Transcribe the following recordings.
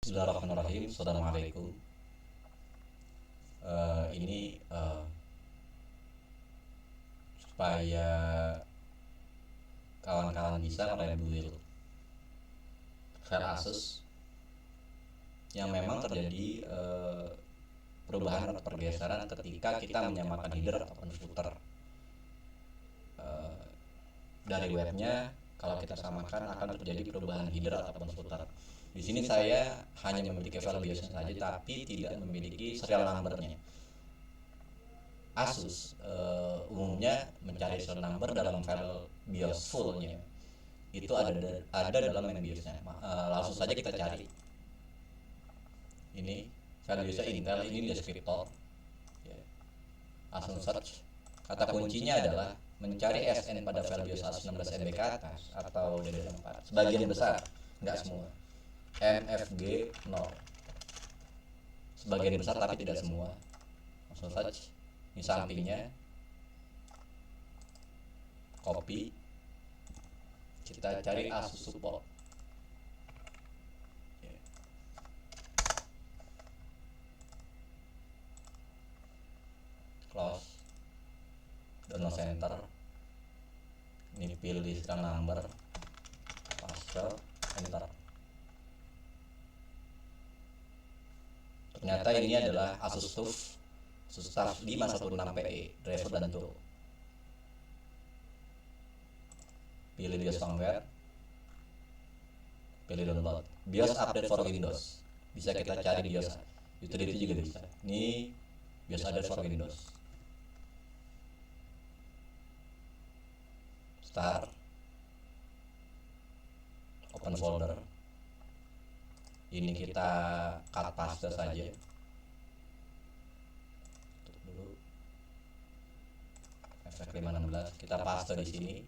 Bismillahirrahmanirrahim. Assalamualaikum. Ini supaya kawan-kawan bisa nge-review file Asus yang memang terjadi perubahan atau pergeseran ketika kita menyamakan header ataupun footer dari webnya. Kalau kita samakan akan terjadi perubahan header ataupun footer. Di sini saya hanya memiliki file BIOS saja, tapi tidak memiliki serial numbernya. Asus umumnya mencari serial number dalam file BIOS fullnya itu ada dalam main BIOSnya. Langsung saja kita cari. Ini file BIOSnya Intel, ini deskriptor. Langsung search. Kata kuncinya adalah mencari SN pada file BIOS Asus 16 MB ke atas atau DDR4. Sebagian besar, nggak semua. MFG 0. Sebagian besar tapi tidak semua. Langsung search. Ini sampingnya, copy, kita cari Asus support. Close, download center. Ini pilih serial number, paste, enter. Ternyata ini adalah Asus TUF 516PE, driver dan turbo. Pilih BIOS firmware, pilih download. BIOS update for Windows, bisa kita cari BIOS utility juga bisa. Ini BIOS update for Windows. Start, open folder. Ini kita cut paste saja. Tutup dulu. Efek 516 kita paste di sini.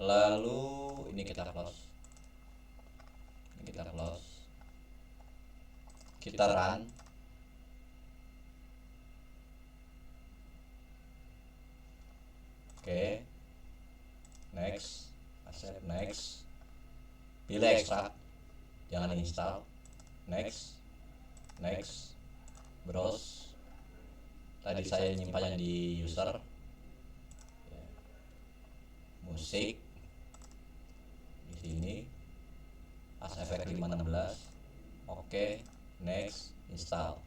Lalu ini kita close. Kita run. Oke. Next. Accept next. Pilih extract. Jangan install. Next. Browse. Tadi saya nyimpannya di user. Musik. Di sini. As Effect 516. Oke. Next. Install.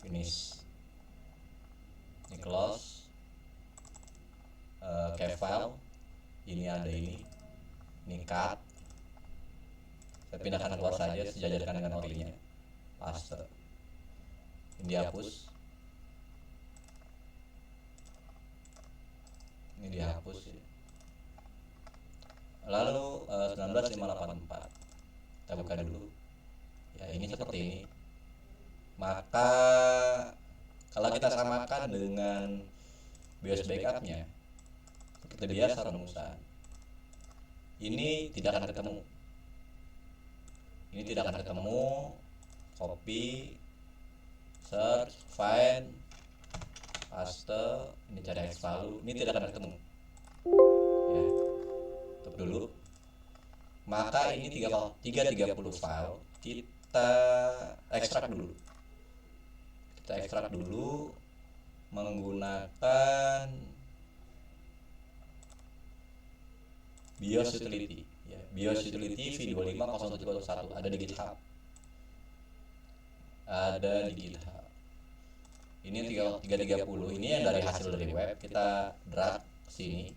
Finish. Ini close. Cache file. Ini ada ini cut. Saya pindahkan keluar saja, sejajarkan dengan orinya. Paste. Ini dihapus. Ini dihapus ya. Lalu 19584 kita buka dulu ya. Ini seperti ini. Maka kalau kita samakan dengan BIOS backupnya seperti biasa rumusan, ini tidak akan ketemu. Copy, search, find, paste, ini cari X value, ini tidak akan ketemu ya. Tutup dulu. Maka ini 330 file kita ekstrak dulu menggunakan BIOS utility ya. BIOS utility V25071 ada di GitHub. Ini 330, ini yang dari hasil dari web, kita drag sini.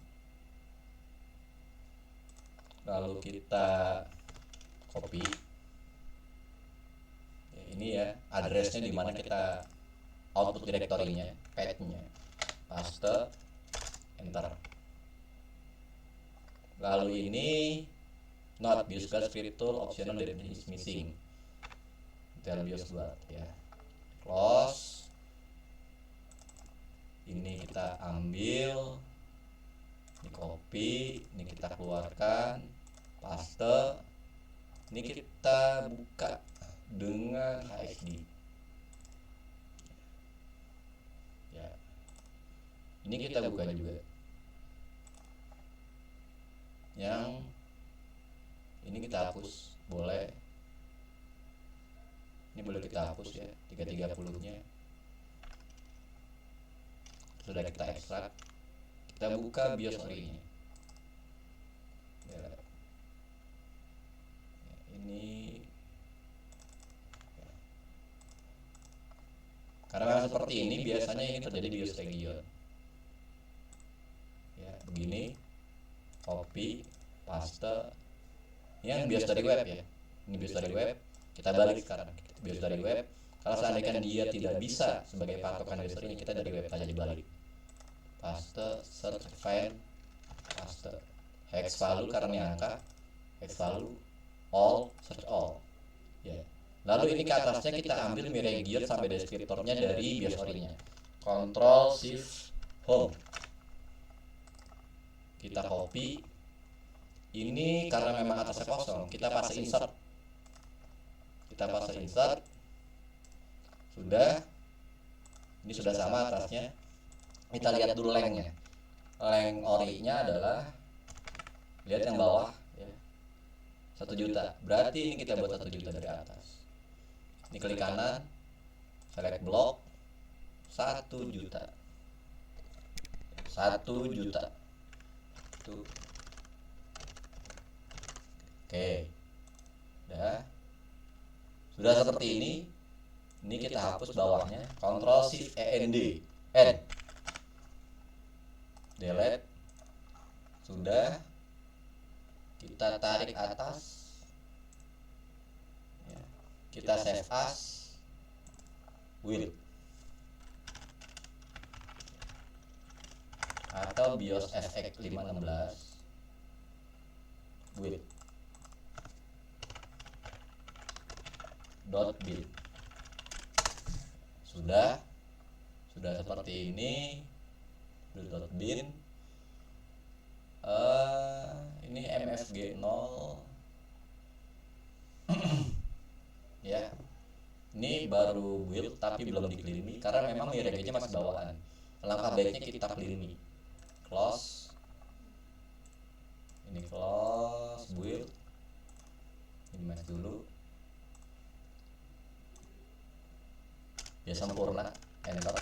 Lalu kita copy ya, ini ya addressnya di mana kita output directory-nya, path-nya, paste, enter. Lalu ini not BIOS script tool optional that is missing. Intel BIOS buat ya. Close. Ini kita ambil, ini copy, ini kita keluarkan, paste, ini kita buka dengan HSD ya. Ini kita buka juga yang Ini kita hapus, boleh. Ini boleh kita hapus ya, 330-nya. Sudah kita ekstrak. Kita buka BIOS ori-nya. Ini karena memang seperti ini biasanya ini terjadi di BIOS region. Ya, begini. Copy, paste. Ini yang BIOS dari web ya. Ini BIOS dari web. Kita balik sekarang. BIOS dari web. Kalau seandainya dia tidak bisa sebagai patokan BIOS ini, kita dari web aja dibalik. Paste, search find, paste. Hex value karena ini angka. Hex value all, search all. Ya. Lalu ini ke atasnya kita ambil mi region sampai deskriptornya dari BIOS ori-nya. Control Shift Home. Kita copy. Ini karena memang atasnya kosong, kita paste insert. Kita paste insert. Sudah. Ini sudah sama atasnya. Kita lihat dulu lengthnya. Length ori-nya adalah, lihat yang bawah ya, 1 juta. Berarti ini kita buat 1 juta dari atas. Ini klik kanan, select block, 1 juta. 1 juta. Tuh. Oke. Udah. Sudah seperti ini. Ini kita hapus bawahnya. Ctrl Shift END. N. Delete. Sudah. Kita tarik atas. Ya. Kita save as. Will. Atau BIOS FX 516. Will. .bin. Sudah seperti ini. .bin. Ini MFG 0 ya. Ini baru build tapi belum di-clean karena memang reggae-nya masih bawaan. Langkah baiknya kita clean. Close. Ini close build. Ini mas dulu. Ya sempurna, enter.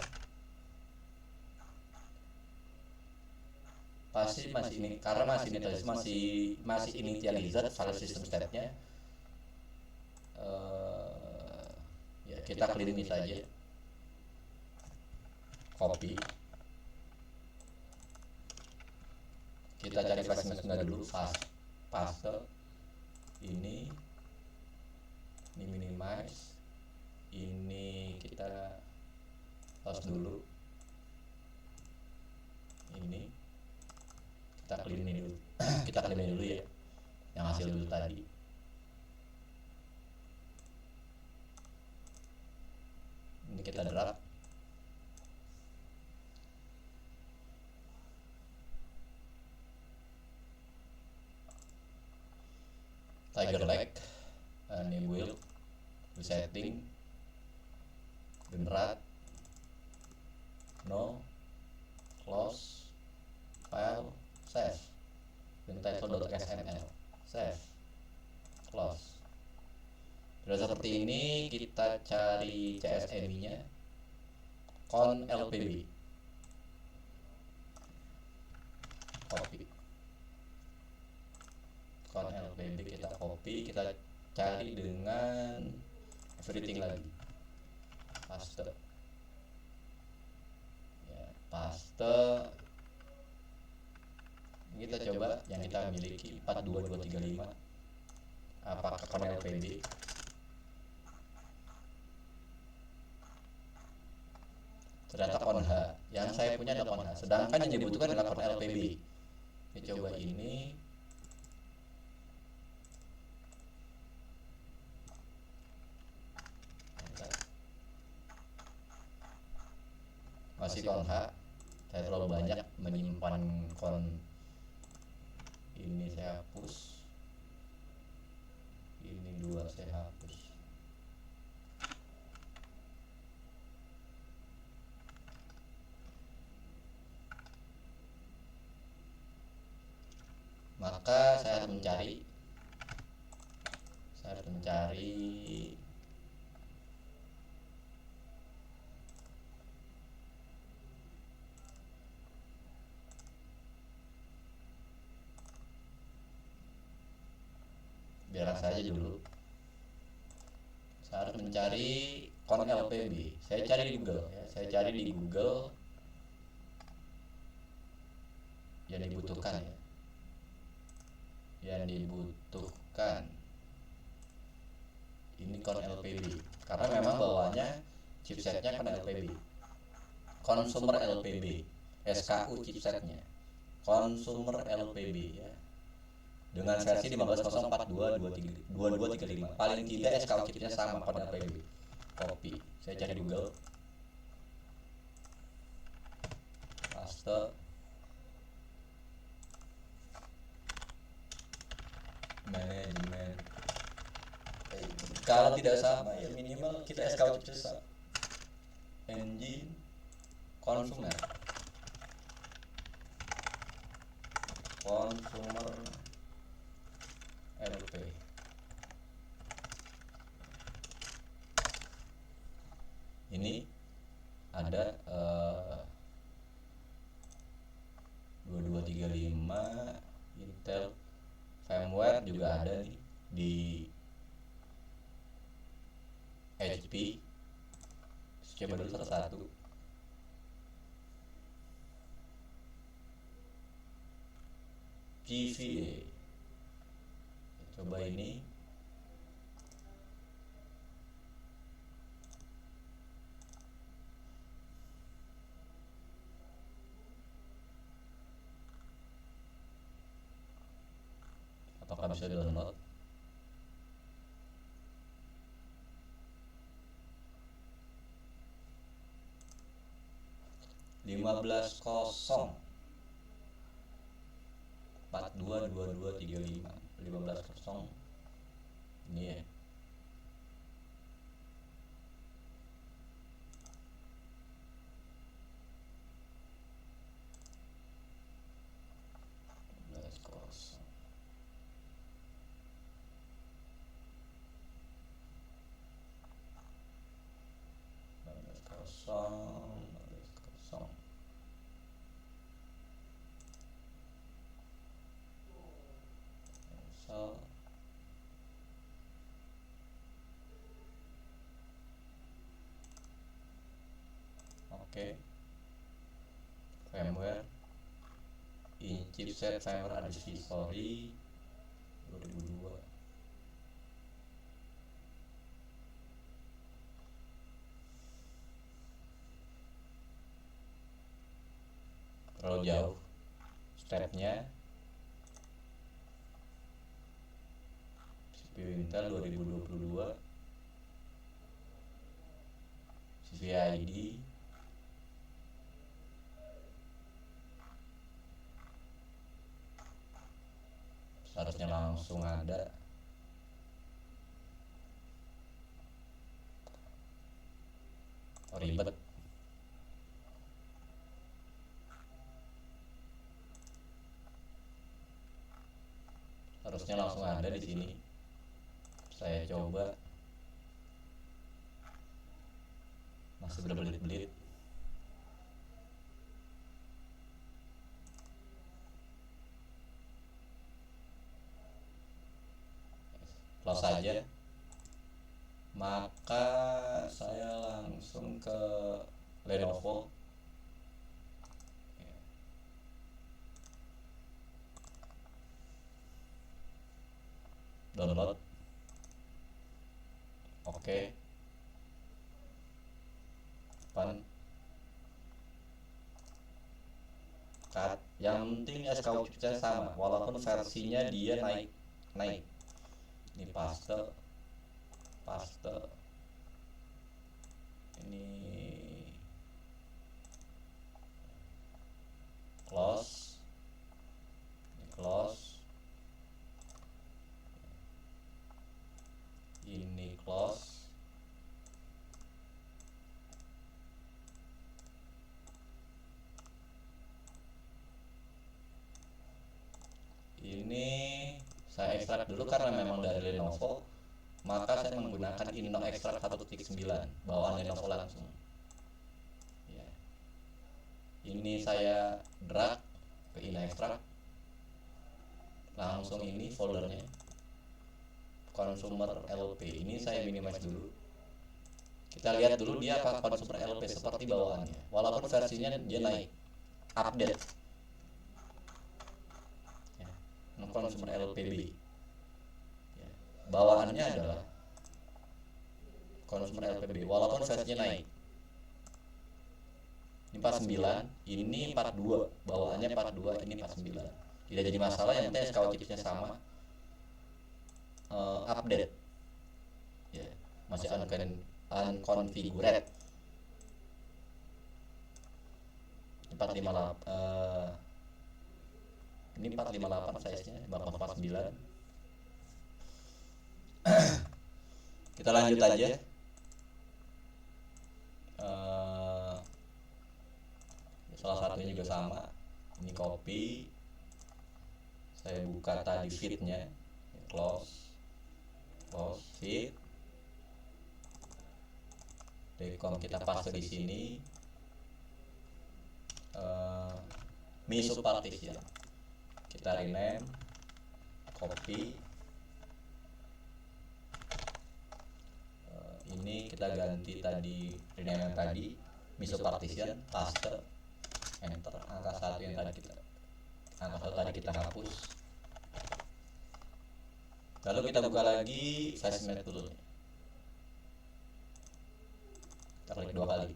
Pasti masih ini karena masih initializer file system state-nya. Ya kita clean ini saja. Copy. Kita cari flash machine dulu, paste. Ini minimize. Ini kita close dulu. Ini kita clean dulu. Kita clean dulu ya. Yang hasil dulu tadi. Ini kita drag. Tiger leg. Ini build. Setting. Generate. No. Close. File. Save. Dan title.xml. Save. Close. Sudah seperti ini, kita cari CSMI-nya. Con LPB. Copy. Con LPB kita copy, kita cari dengan everything lagi. Paste. Ya, paste. Ini kita coba yang kita miliki 42235. Apakah con LPB? Ternyata con H. Yang saya punya adalah con H. Sedangkan yang dibutuhkan adalah con LPB. Kita coba ini. Masih con H. Saya terlalu banyak menyimpan con. Ini saya hapus. Ini 2 saya hapus. Maka saya harus mencari mencari biarkan saja dulu. Saya harus mencari kon LPB. Saya cari di Google ya. Saya cari di Google yang dibutuhkan ya. Yang dibutuhkan ini kon LPB karena memang bawaannya chipsetnya kon LPB. Consumer LPB. SKU chipsetnya. Consumer LPB ya. Dengan versi 15.04.22.35. Paling tidak SKU chipnya sama kon LPB. Copy. Saya cari Google. Paste. Manajemen. Kalau tidak sama ya minimal kita SKU chipnya sama. Engine consumer LP. Ini ada 2235 Intel firmware juga ada nih di HP. Coba dulu satu-satu. GVA. Coba ini. Apakah bisa download? Lima belas 422235 15.0 ini ya. Oke. Firmware in chipset firmware advisory 2002. Terlalu jauh stepnya. CPU Intel 2022 CVID seharusnya langsung ada. Oh, ribet. Harusnya langsung ada di sini. Saya coba. Masih berbelit-belit. Close saja. Maka saya langsung ke Lenovo. Download. Oke. Pan. Cut. Yang penting SKU chipnya sama, walaupun versinya dia naik. Ini paste. Ini close. Ini close. Ini saya ekstrak dulu karena memang dari Lenovo maka saya menggunakan ino extract 1.9 bawaan Lenovo langsung ya. Ini saya drag ke ino extract, langsung ini foldernya consumer LP. Ini saya minimize dulu. Kita lihat dulu dia apa consumer LP seperti bawaannya, walaupun versinya dia naik update ya. Consumer LPB ya. Bawaannya adalah consumer LPB walaupun versinya naik. Ini 49, ini 42, bawaannya 42, ini 49. Tidak jadi masalah, yang penting SKU chipsnya sama. Update ya, masih unconfigured. 458 ini 458 size-nya 449. Kita lanjut aja. Salah satunya juga sama. Ini copy, saya buka tadi feed-nya, close feed, Dekom kita paste di sini. Miso partition kita rename, copy, ini kita ganti tadi rename yang tadi miso partition, paste, enter. Angka 1 yang tadi kita hapus. Lalu kita buka lagi FastMate dulu. Kita klik 2 kali.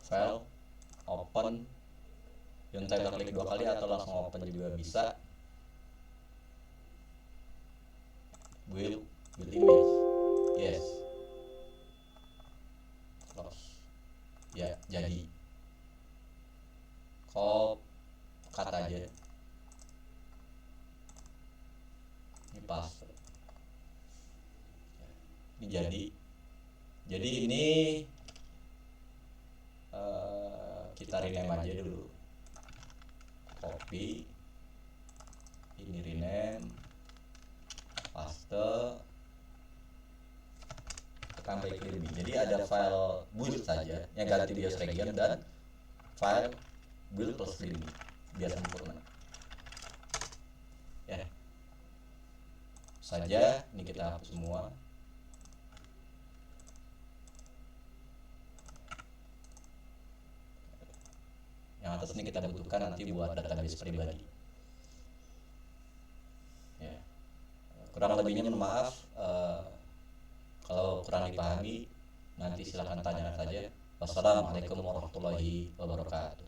File, open. Yang kita klik 2 kali atau langsung open juga bisa. Build image. Yes. Close. Ya, jadi. Cut aja. Ini paste. Ini jadi ini kita rename aja dulu. Copy, ini rename, paste, tekan baik lebih. Jadi ada file build saja yang ganti BIOS region dan file build plus lini biar sempurna ya. Saja ini kita hapus semua. Yang atas ini kita butuhkan nanti buat database pribadi ya. Kurang lebihnya mohon maaf, kalau kurang dipahami nanti silahkan tanyakan saja. Wassalamualaikum warahmatullahi wabarakatuh.